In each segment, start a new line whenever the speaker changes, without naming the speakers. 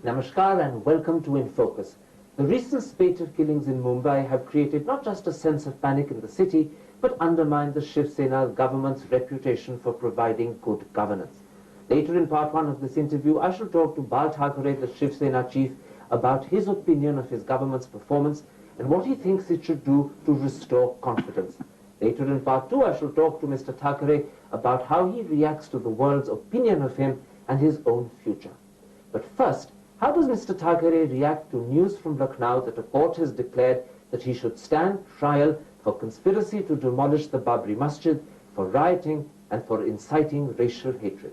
Namaskar and welcome to In Focus. The recent spate of killings in Mumbai have created not just a sense of panic in the city, but undermined the Shiv Sena government's reputation for providing good governance. Later in part one of this interview, I shall talk to Bal Thackeray, the Shiv Sena chief, about his opinion of his government's performance and what he thinks it should do to restore confidence. Later in part two, I shall talk to Mr. Thackeray about how he reacts to the world's opinion of him and his own future. But first, how does Mr. Thackeray react to news from Lucknow that a court has declared that he should stand trial for conspiracy to demolish the Babri Masjid, for rioting and for inciting racial hatred?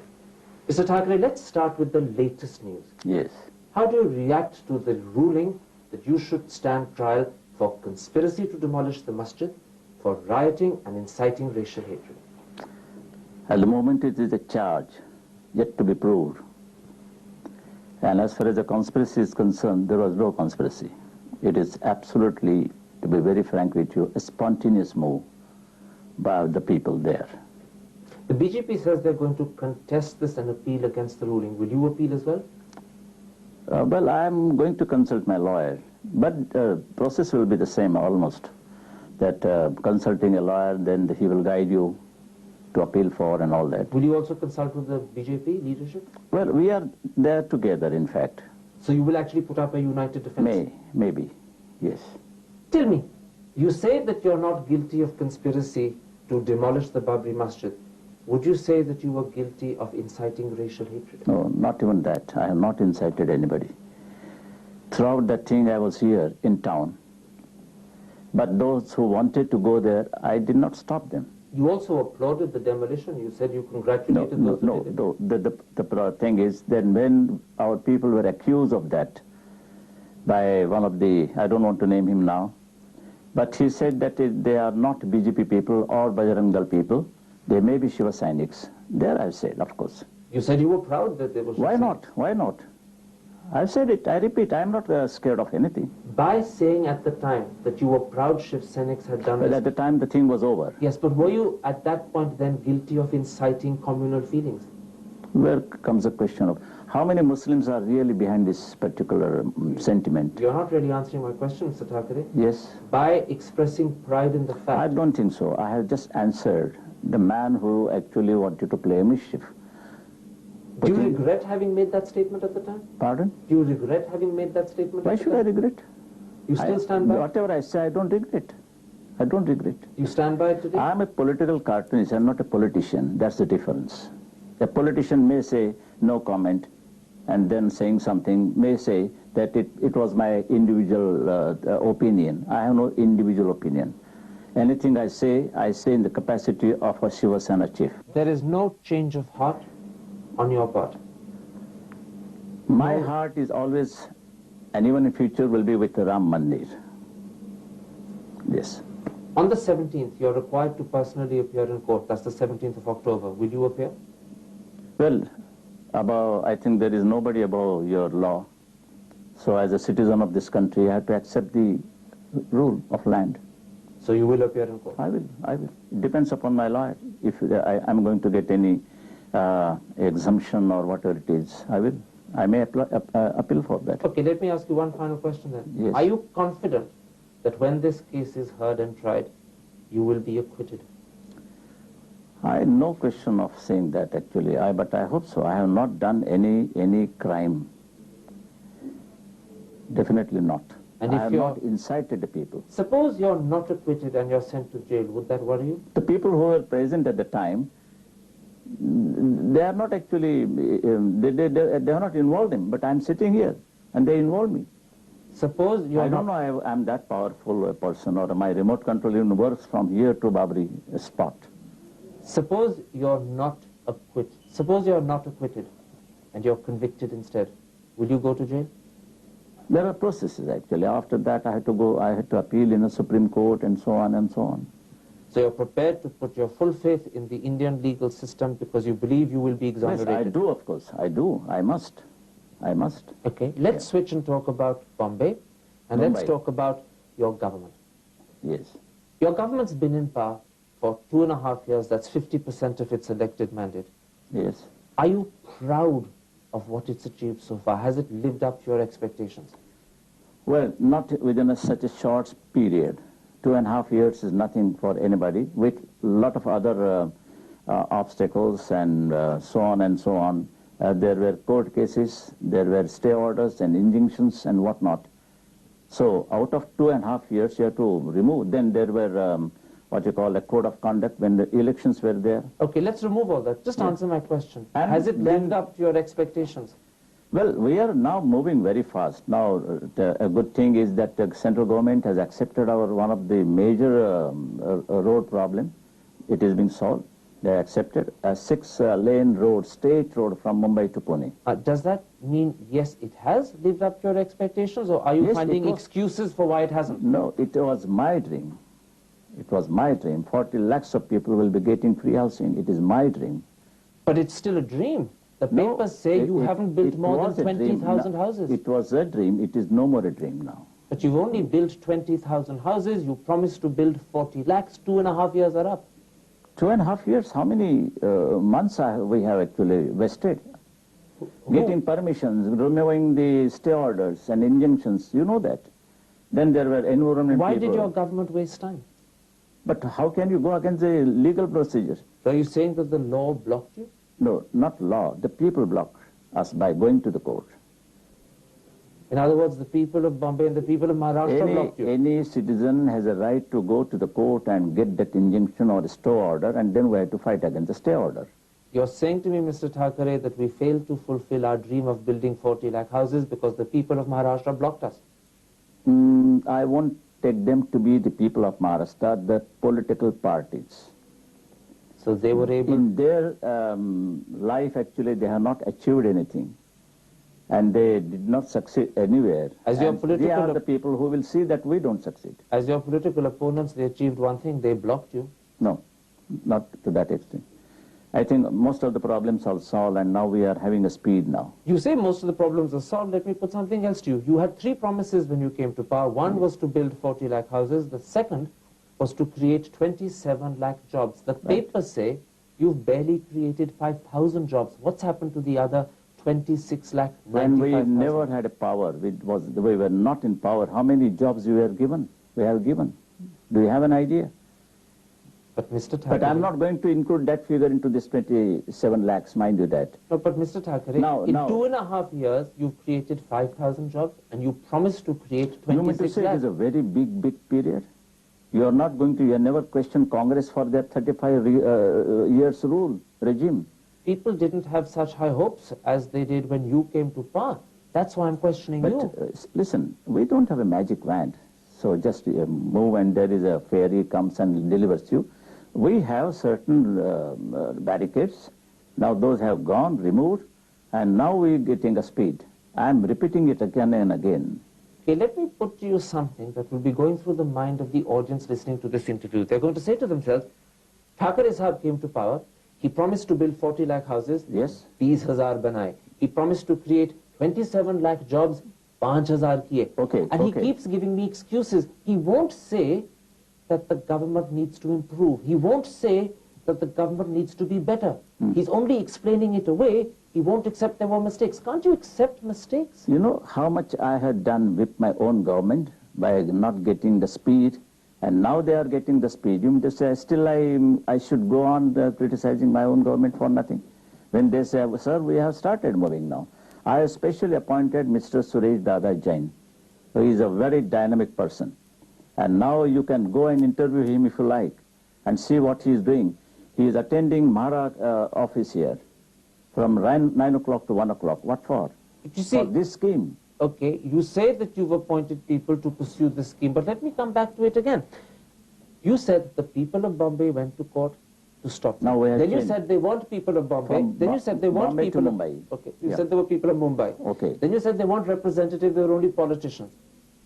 Mr. Thackeray, let's start with the latest news.
Yes.
How do you react to the ruling that you should stand trial for conspiracy to demolish the masjid, for rioting and inciting racial hatred?
At the moment it is a charge yet to be proved. And as far as the conspiracy is concerned, there was no conspiracy. It is absolutely, to be very frank with you, a spontaneous move by the people there.
The BJP says they're going to contest this and appeal against the ruling. Will you appeal as well?
Well, I'm going to consult my lawyer, but the process will be the same almost. That consulting a lawyer, then he will guide you to appeal for and all that.
Will you also consult with the BJP leadership?
Well, we are there together, in fact.
So you will actually put up a united defense?
Maybe, yes.
Tell me, you say that you're not guilty of conspiracy to demolish the Babri Masjid. Would you say that you were guilty of inciting racial hatred?
No, not even that. I have not incited anybody. Throughout that thing, I was here in town. But those who wanted to go there, I did not stop them.
You also applauded the demolition. You said you congratulated those who did it.
The thing is that when our people were accused of that by one of the, I don't want to name him now, but he said that they are not BJP people or Bajrang Dal people. They may be Shiva Sainiks. There I said, of course.
You said you were proud that they were Shiva
Why not? Why not? I've said it. I repeat, I'm not scared of anything.
By saying at the time that you were proud Shiv Sainiks had done
Well,
this...
at the time the thing was over.
Yes, but were you at that point then guilty of inciting communal feelings?
Where comes the question of how many Muslims are really behind this particular sentiment?
You're not really answering my question, Mr. Thackeray.
Yes.
By expressing pride in the fact...
I don't think so. I have just answered the man who actually wanted to play mischief.
Do you regret having made that statement at the time?
Pardon?
Do you regret having made that statement?
Why should I regret?
You still stand by it?
Whatever I say, I don't regret. I don't regret.
You stand by it today?
I'm a political cartoonist. I'm not a politician. That's the difference. A politician may say no comment and then saying something, may say that it was my individual opinion. I have no individual opinion. Anything I say in the capacity of a Shiva Sena chief.
There is no change of heart on your part?
My heart is always, and even in future, will be with the Ram Mandir. Yes.
On the 17th, you're required to personally appear in court. That's the 17th of October. Will you appear?
Well, I think there is nobody above your law. So as a citizen of this country, I have to accept the rule of land.
So you will appear in court?
I will. It depends upon my lawyer. If I'm going to get any exemption or whatever it is, I may appeal for that.
Okay, let me ask you one final question then.
Yes.
Are you confident that when this case is heard and tried, you will be acquitted?
I no question of saying that actually, but I hope so. I have not done any crime. Definitely not.
And
I
if
have
you're...
not incited the people.
Suppose you're not acquitted and you're sent to jail, would that worry you?
The people who were present at the time, they are not actually, they are not involved in, but I'm sitting here and they involve me.
Suppose you're
I don't know I'm that powerful a person, or my remote control even works from here to Babri spot.
Suppose you're not acquitted. Suppose you're not acquitted and you're convicted instead. Will you go to jail?
There are processes actually. After that I had to appeal in the Supreme Court and so on and so on.
So you're prepared to put your full faith in the Indian legal system because you believe you will be exonerated?
Yes, I do, of course. I do. I must.
Okay, let's switch and talk about Bombay, and let's talk about your government.
Yes.
Your government's been in power for 2.5 years. That's 50% of its elected mandate.
Yes.
Are you proud of what it's achieved so far? Has it lived up to your expectations?
Well, not within such a short period. 2.5 years is nothing for anybody, with a lot of other obstacles and so on and so on. There were court cases, there were stay orders and injunctions and whatnot. So out of 2.5 years, you have to remove. Then there were what you call a code of conduct when the elections were there.
Okay, let's remove all that. Just answer my question.
And
has it lived up to your expectations?
Well, we are now moving very fast. Now, a good thing is that the central government has accepted one of the major road problem. It is being solved. They accepted a 6-lane road, state road from Mumbai to Pune.
Does that mean, yes, it has lived up to your expectations, or are you finding excuses for why it hasn't?
No, it was my dream. It was my dream. 40 lakhs of people will be getting free housing. It is my dream.
But it's still a dream. The papers say you haven't built more than 20,000 houses.
It was a dream. It is no more a dream now.
But you've only built 20,000 houses. You promised to build 40 lakhs. 2.5 years are up.
2.5 years? How many months we have actually wasted? Getting permissions, removing the stay orders and injunctions. You know that. Then there were environment
Why
people.
did your government waste time?
But how can you go against the legal procedure?
So are you saying that the law blocked you?
No, not law. The people block us by going to the court.
In other words, the people of Bombay and the people of Maharashtra blocked you.
Any citizen has a right to go to the court and get that injunction or stay order, and then we have to fight against the stay order.
You're saying to me, Mr. Thackeray, that we failed to fulfill our dream of building 40 lakh houses because the people of Maharashtra blocked us?
I won't take them to be the people of Maharashtra, the political parties.
So they were able...
In their life, actually, they have not achieved anything. And they did not succeed anywhere. They are the people who will see that we don't succeed.
As your political opponents, they achieved one thing, they blocked you.
No, not to that extent. I think most of the problems are solved, and now we are having a speed now.
You say most of the problems are solved. Let me put something else to you. You had 3 promises when you came to power. One was to build 40 lakh houses. The second was to create 27 lakh jobs. The papers say you've barely created 5,000 jobs. What's happened to the other 26 lakh?
When we never had a power, we were not in power, how many jobs we have given? Do you have an idea?
But Mr. Thackeray...
But I'm not going to include that figure into this 27 lakhs, mind you that.
No, but Mr. Thackeray, in 2.5 years, you've created 5,000 jobs, and you promised to create 26 lakhs.
You mean to say it is a very big period? You are not going to, you have never questioned Congress for their 35 years rule regime.
People didn't have such high hopes as they did when you came to power. That's why I'm questioning you.
Listen, we don't have a magic wand. So just move and there is a fairy comes and delivers you. We have certain barricades. Now those have gone, removed, and now we're getting a speed. I'm repeating it again and again.
Okay, let me put to you something that will be going through the mind of the audience listening to this interview. They're going to say to themselves, Thackeray Sahab came to power. He promised to build 40 lakh houses.
Yes.
20,000 banaye. He promised to create 27 lakh jobs. 5,000 kiye.
Okay.
And he keeps giving me excuses. He won't say that the government needs to improve. He won't say that the government needs to be better. He's only explaining it away. He won't accept there were mistakes. Can't you accept mistakes?
You know how much I had done with my own government by not getting the speed, and now they are getting the speed. You mean to say still I should go on criticizing my own government for nothing? When they say, sir, we have started moving now. I especially appointed Mr. Suresh Dada Jain, who is a very dynamic person. And now you can go and interview him if you like and see what he is doing. He is attending Mahara office here from 9 o'clock to 1 o'clock. What for?
You see,
for this scheme.
Okay, you say that you've appointed people to pursue this scheme, but let me come back to it again. You said the people of Bombay went to court to stop.
Now we have
then you said they want people of Bombay. Then you said they want
Bombay
people
to
of
Mumbai.
Okay, you said there were people of Mumbai.
Okay.
Then you said they want representatives, they were only politicians.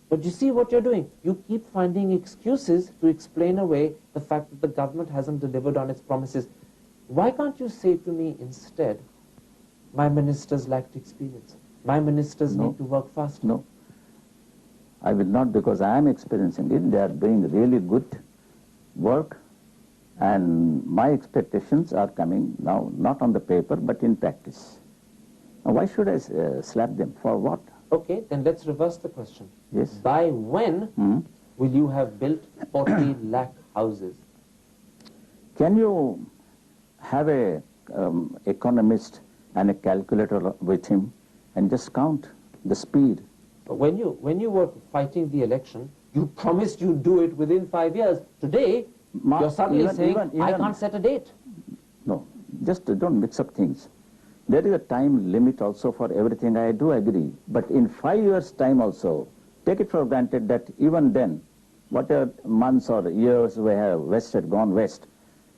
But you see what you're doing? You keep finding excuses to explain away the fact that the government hasn't delivered on its promises. Why can't you say to me instead, my ministers lacked experience. My ministers need to work faster.
No. I will not, because I am experiencing it. They are doing really good work, and my expectations are coming now, not on the paper, but in practice. Why should I slap them? For what?
Okay, then let's reverse the question.
Yes.
By when will you have built 40 lakh houses?
Can you have a economist and a calculator with him and just count the speed?
But when you were fighting the election, you promised you'd do it within 5 years. Today, you're suddenly saying, I can't set a date.
No, just don't mix up things. There is a time limit also for everything, I do agree. But in 5 years' time also, take it for granted that even then, whatever months or years we have gone west,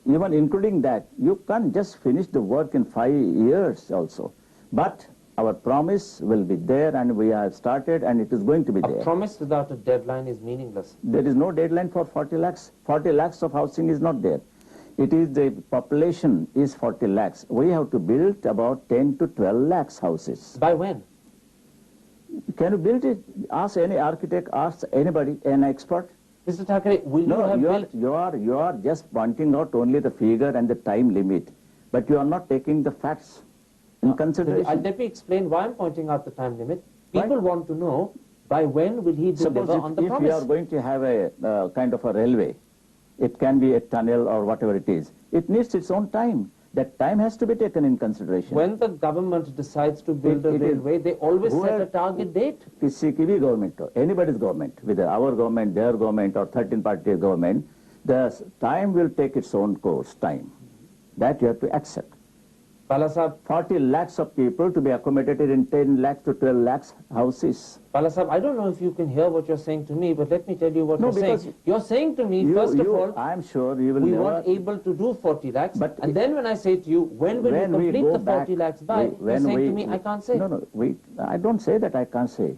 even including that, you can't just finish the work in 5 years also. But our promise will be there, and we have started, and it is going to be there.
A promise without a deadline is meaningless.
There is no deadline for 40 lakhs. 40 lakhs of housing is not there. It is the population is 40 lakhs. We have to build about 10 to 12 lakhs houses.
By when?
Can you build it? Ask any architect, ask anybody, an expert.
Mr. Thackeray, will you have built...
You are just pointing out only the figure and the time limit, but you are not taking the facts in consideration.
Let me explain why I'm pointing out the time limit. People want to know by when will he deliver on the promise.
If you are going to have a kind of a railway, it can be a tunnel or whatever it is. It needs its own time. That time has to be taken in consideration.
When the government decides to build a railway, they always set a target date.
CKV government, anybody's government, whether our government, their government, or 13-party government, the time will take its own course, time. That you have to accept.
Balasaheb,
40 lakhs of people to be accommodated in 10 lakhs to 12 lakhs houses.
Balasaheb, I don't know if you can hear what you're saying to me, but let me tell you what you're saying. You're saying to me, first of all,
I'm sure you will
we weren't able to do 40 lakhs, and then when I say to you, when will you complete the 40 lakhs by, you're saying to me, I can't say.
No, I don't say that I can't say.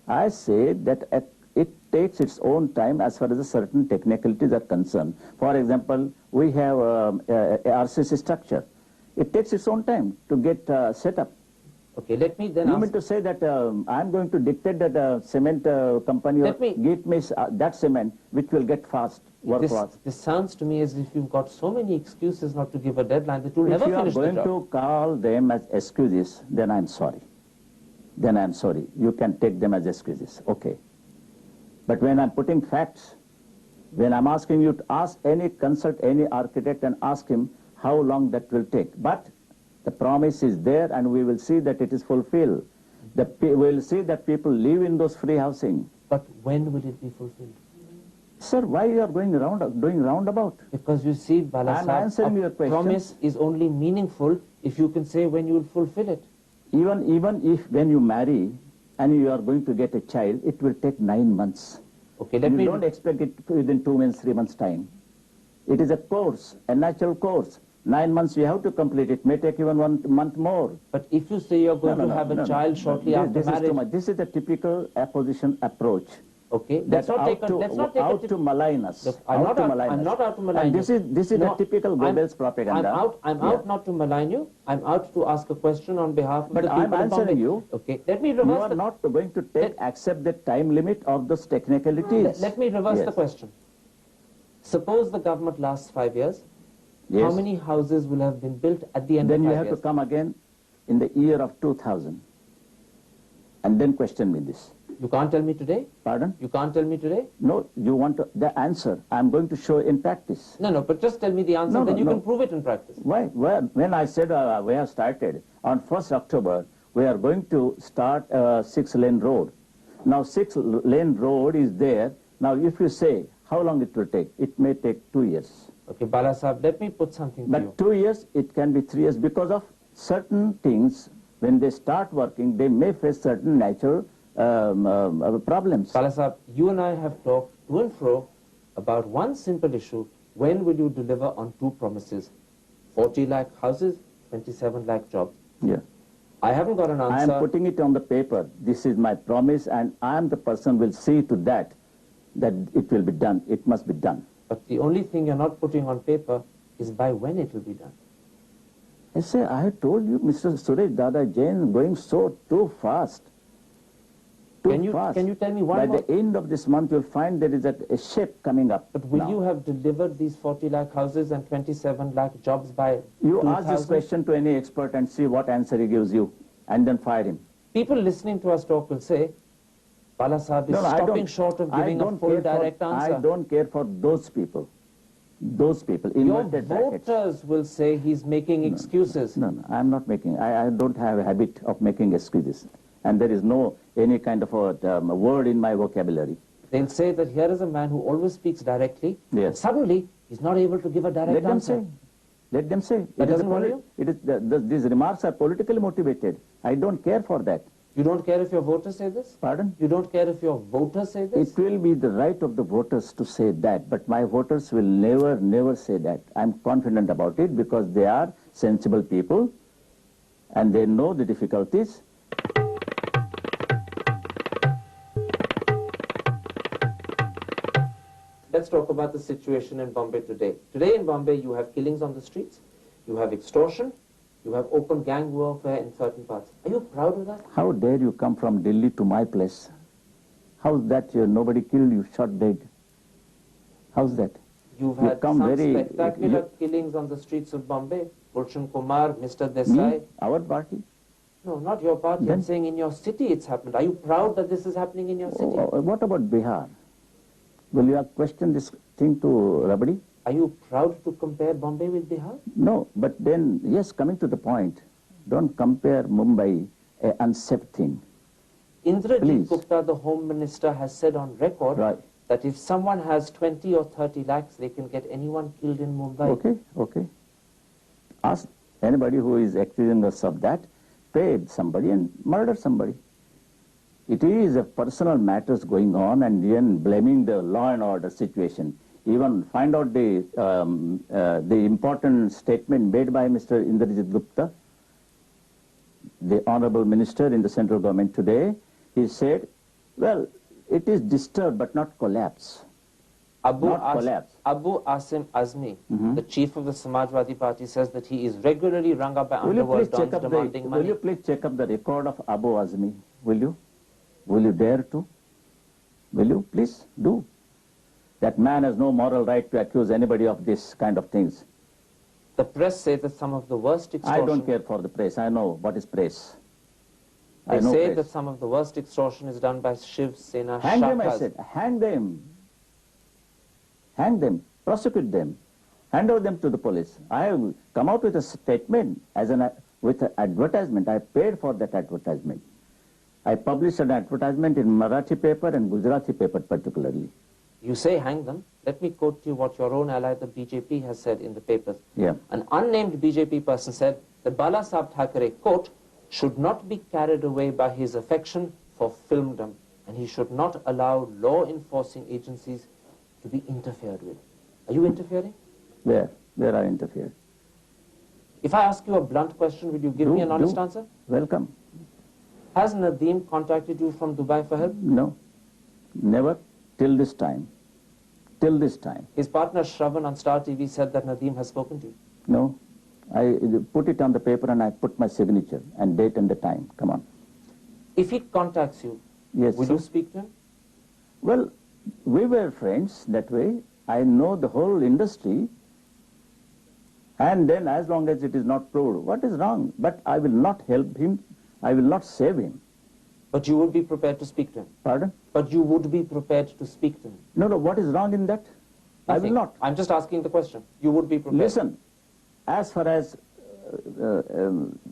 I say that it takes its own time as far as the certain technicalities are concerned. For example, we have a RCC structure. It takes its own time to get set up.
Okay, let me then
You mean to say that I'm going to dictate that a cement company give me that cement which will get fast, work fast?
This sounds to me as if you've got so many excuses not to give a deadline that you'll never finish the job.
If you are going to call them as excuses, then I'm sorry. Then I'm sorry. You can take them as excuses, okay. But when I'm putting facts, when I'm asking you to consult any architect and ask him how long that will take. But the promise is there, and we will see that it is fulfilled. We will see that people live in those free housing.
But when will it be fulfilled?
Sir, why you are doing roundabout?
Because you see, Balasaheb, a promise is only meaningful if you can say when you will fulfill it.
Even if when you marry and you are going to get a child, it will take 9 months.
Okay,
you don't expect it within 2 months, 3 months' time. It is a course, a natural course. 9 months you have to complete it. May take even 1 month more.
But if you say you're going to have a child shortly after marriage...
This is the typical opposition approach.
Okay, let's not take
to malign us.
Look, I'm not out to malign you.
This is the typical Goebbels propaganda.
I'm out not to malign you. I'm out to ask a question on behalf of the people.
But I'm answering you.
Okay, let me reverse.
You are not going to accept the time limit of those technicalities.
Let me reverse the question. Suppose the government lasts 5 years. Yes. How many houses will have been built at the end of 5 years?
Then you have to come again in the year of 2000 and then question me this.
You can't tell me today?
Pardon?
You can't tell me today?
No, you want the answer. I'm going to show in practice.
No, but just tell me the answer, then you can prove it in practice.
Why? When I said we have started, on 1st October, we are going to start a 6-lane road. Now, 6-lane road is there. Now, if you say how long it will take, it may take 2 years.
Okay, Balasaheb, let me put something to you.
But 2 years, it can be 3 years because of certain things. When they start working, they may face certain natural problems.
Balasaheb, you and I have talked to and fro about one simple issue. When will you deliver on 2 promises? 40 lakh houses, 27 lakh jobs.
Yeah.
I haven't got an answer.
I am putting it on the paper. This is my promise, and I am the person who will see to that it will be done. It must be done.
But the only thing you're not putting on paper is by when it will be done.
I say, I have told you, Mr. Suresh Dada Jain is going too fast.
Can you tell me one more?
By the end of this month, you'll find there is a shape coming up.
But will you have delivered these 40 lakh houses and 27 lakh jobs by
You ask this question to any expert and see what answer he gives you. and then fire him.
People listening to us talk will say, Balasaheb is stopping short of giving a full direct answer.
I don't care for those people. Those people.
Your voters will say he's making excuses.
No, I'm not making. I don't have a habit of making excuses. And there is no any kind of a word in my vocabulary.
They'll say that here is a man who always speaks directly.
Yes.
And suddenly, he's not able to give a direct answer.
Let them say.
That doesn't worry you?
These remarks are politically motivated. I don't care for that.
You don't care if your voters say this?
Pardon?
You don't care if your voters say this?
It will be the right of the voters to say that, but my voters will never say that. I'm confident about it because they are sensible people and they know the difficulties.
Let's talk about the situation in Bombay today. Today in Bombay, you have killings on the streets, you have extortion, you have open gang warfare in certain parts. Are you proud of that?
How dare you come from Delhi to my place? How's that nobody killed you, shot dead? How's that?
You've had some spectacular killings on the streets of Bombay. Gulshan Kumar, Mr. Desai.
Me? Our party?
No, not your party. I'm saying in your city it's happened. Are you proud that this is happening in your city?
What about Bihar? Will you question this thing to Rabdi?
Are you proud to compare Bombay with Bihar?
No, but then, yes, coming to the point, don't compare Mumbai, an unsafe thing.
Indrajit Gupta, the Home Minister, has said on record that if someone has 20 or 30 lakhs, they can get anyone killed in Mumbai.
Okay. Ask anybody who is accusing us of that, pay somebody and murder somebody. It is a personal matters going on and then blaming the law and order situation. Even find out the important statement made by Mr. Indrajit Gupta, the Honorable Minister in the central government today. He said, well, it is disturbed but not collapse.
Abu Asim Azmi, the chief of the Samajwadi Party, says that he is regularly rung up by underworld dons demanding money.
Will you please check up the record of Abu Azmi? Will you? Will you dare to? Will you? Please do. That man has no moral right to accuse anybody of this kind of things.
The press say that some of the worst extortion...
I don't care for the press. I know what is press.
They say that some of the worst extortion is done by Shiv Sena
Hang them, I said. Hang them. Hang them. Prosecute them. Hand over them to the police. I have come out with a statement with an advertisement. I paid for that advertisement. I published an advertisement in Marathi paper and Gujarati paper particularly.
You say hang them. Let me quote to you what your own ally, the BJP, has said in the papers.
Yeah.
An unnamed BJP person said that Balasaheb Thackeray, quote, should not be carried away by his affection for filmdom, and he should not allow law-enforcing agencies to be interfered with. Are you interfering?
Where I interfered?
If I ask you a blunt question, will you give me an honest answer?
Welcome.
Has Nadeem contacted you from Dubai for help?
No, never, till this time. Till this time.
His partner Shravan on Star TV said that Nadeem has spoken to you.
No, I put it on the paper and I put my signature and date and the time. Come on.
If he contacts you, will you speak to him?
Well, we were friends that way. I know the whole industry. And then as long as it is not proved, what is wrong? But I will not help him. I will not save him.
But you would be prepared to speak to him?
Pardon?
But you would be prepared to speak to him?
No, what is wrong in that?
Nothing.
I will not.
I'm just asking the question. You would be prepared?
Listen, as far as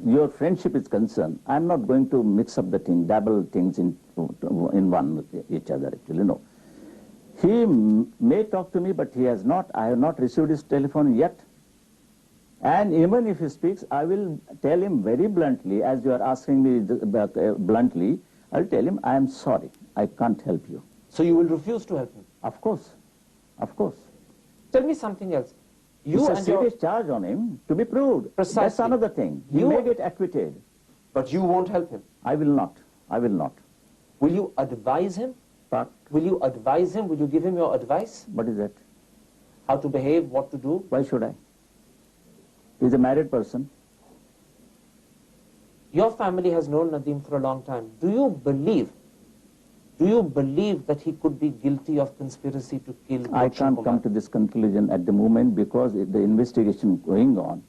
your friendship is concerned, I'm not going to mix up the thing, dabble things in one with each other actually, no. He may talk to me, but he has not. I have not received his telephone yet. And even if he speaks, I will tell him very bluntly, as you are asking me bluntly, I'll tell him, I am sorry, I can't help you.
So you will refuse to help him?
Of course, of course.
Tell me something else.
It's a serious charge on him to be proved.
Precisely.
That's another thing. He may get acquitted.
But you won't help him?
I will not. I will not.
Will you advise him?
But
will you advise him? Will you give him your advice?
What is that?
How to behave, what to do?
Why should I? He's a married person.
Your family has known Nadeem for a long time. Do you believe that he could be guilty of conspiracy to kill?
I can't come to this conclusion at the moment because the investigation is going on.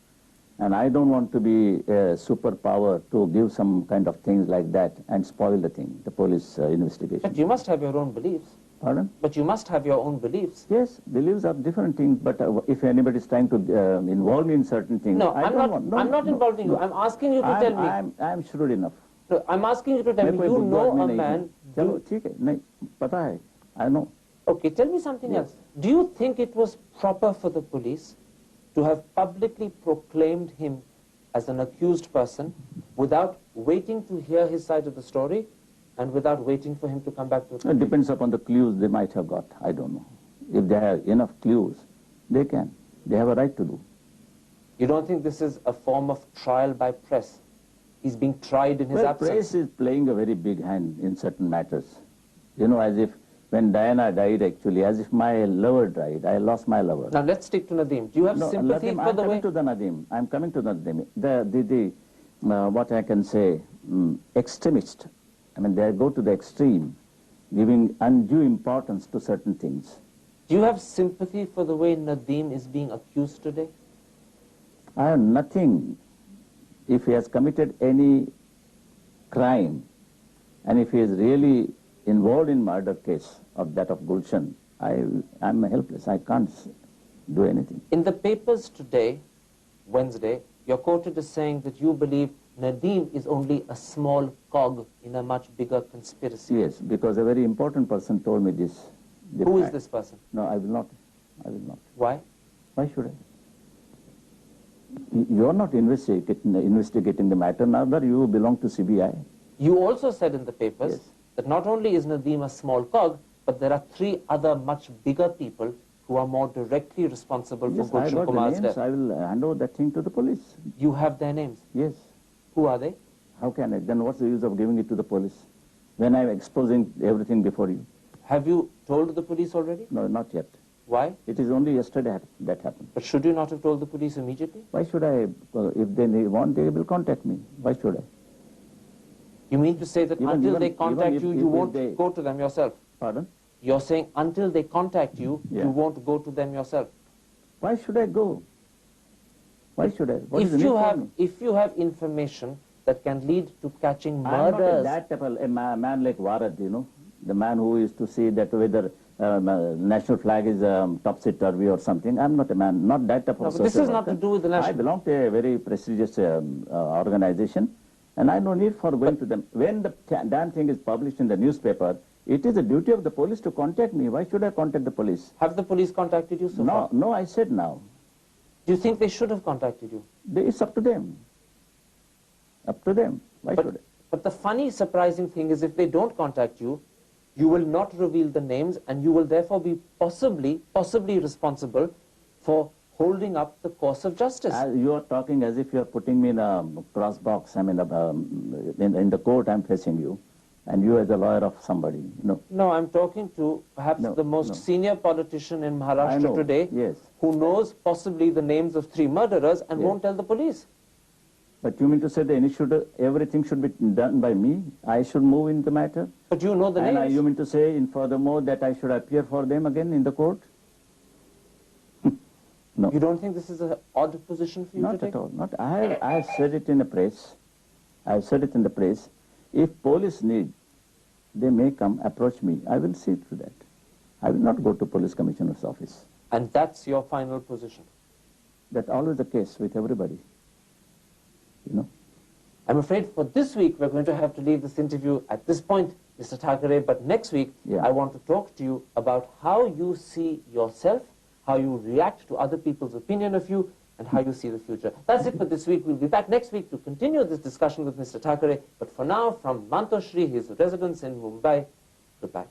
And I don't want to be a superpower to give some kind of things like that and spoil the thing, the police investigation.
But you must have your own beliefs.
Pardon?
But you must have your own beliefs.
Yes, beliefs are different things, but if anybody is trying to involve me in certain things,
No,
I
I'm
don't
not,
want. No,
I'm not
no,
involving
no.
you. I'm asking you to tell me.
I'm shrewd enough.
No, I'm asking you to tell me, you know a man...
चलो ठीक है, नहीं पता है, I know.
Okay, tell me something else. Do you think it was proper for the police to have publicly proclaimed him as an accused person without waiting to hear his side of the story and without waiting for him to come back to the
It depends upon the clues they might have got. I don't know. If they have enough clues, they can. They have a right to do.
You don't think this is a form of trial by press? He's being tried in his absence.
Press is playing a very big hand in certain matters. You know, as if when Diana died, actually, as if my lover died. I lost my lover.
Now let's stick to Nadeem. Do you have sympathy
Nadeem,
for the way...
I'm coming to the Nadeem. I'm coming to the Nadeem. What I can say, extremist. I mean, they go to the extreme, giving undue importance to certain things.
Do you have sympathy for the way Nadeem is being accused today?
I have nothing. If he has committed any crime, and if he is really involved in murder case of that of Gulshan, I'm helpless. I can't do anything.
In the papers today, Wednesday, you're quoted as saying that you believe Nadeem is only a small cog in a much bigger conspiracy.
Yes, because a very important person told me this.
Who is this person?
No, I will not. I will not.
Why?
Why should I? You are not investigating the matter, neither you belong to CBI.
You also said in the papers that not only is Nadeem a small cog, but there are 3 other much bigger people who are more directly responsible for Gulshan Kumar's death.
I will hand over that thing to the police.
You have their names?
Yes.
Who are they?
How can I? Then what's the use of giving it to the police when I'm exposing everything before you?
Have you told the police already?
No, not yet.
Why?
It is only yesterday that happened.
But should you not have told the police immediately?
Why should I? If they want, they will contact me. Why should I?
You mean to say that until they contact you, you won't go to them yourself?
Pardon?
You're saying until they contact you, you won't go to them yourself?
Why should I go? Why should I?
If you have information that can lead to catching murders...
I'm not that type of a man like Varad, you know, the man who is to see that whether national flag is topsy-turvy or something. I'm not a man, not that type of
social This is not to do with the national...
I belong to a very prestigious organization, and I have no need for going to them. When the damn thing is published in the newspaper, it is the duty of the police to contact me. Why should I contact the police?
Have the police contacted you so far?
No, I said now.
Do you think they should have contacted you?
It's up to them. Up to them. Why should I?
But the funny, surprising thing is if they don't contact you, you will not reveal the names and you will therefore be possibly responsible for holding up the course of justice.
You are talking as if you are putting me in a cross box. I mean, in the court I'm facing you. And you as a lawyer of somebody, no.
No, I'm talking to perhaps the most senior politician in Maharashtra today who knows possibly the names of 3 murderers and won't tell the police.
But you mean to say that everything should be done by me? I should move in the matter?
But you know the names.
And you mean to say, furthermore, that I should appear for them again in the court? No.
You don't think this is an odd position for you to take?
Not at all. Not. I have said it in the press. I have said it in the press. If police need, they may come approach me. I will see to that. I will not go to police commissioner's office.
And that's your final position?
That's always the case with everybody. You know.
I'm afraid for this week we're going to have to leave this interview at this point, Mr. Thackeray, but next week I want to talk to you about how you see yourself, how you react to other people's opinion of you, and how you see the future. That's it for this week. We'll be back next week to continue this discussion with Mr. Thackeray. But for now, from Mantoshri, his residence in Mumbai, goodbye.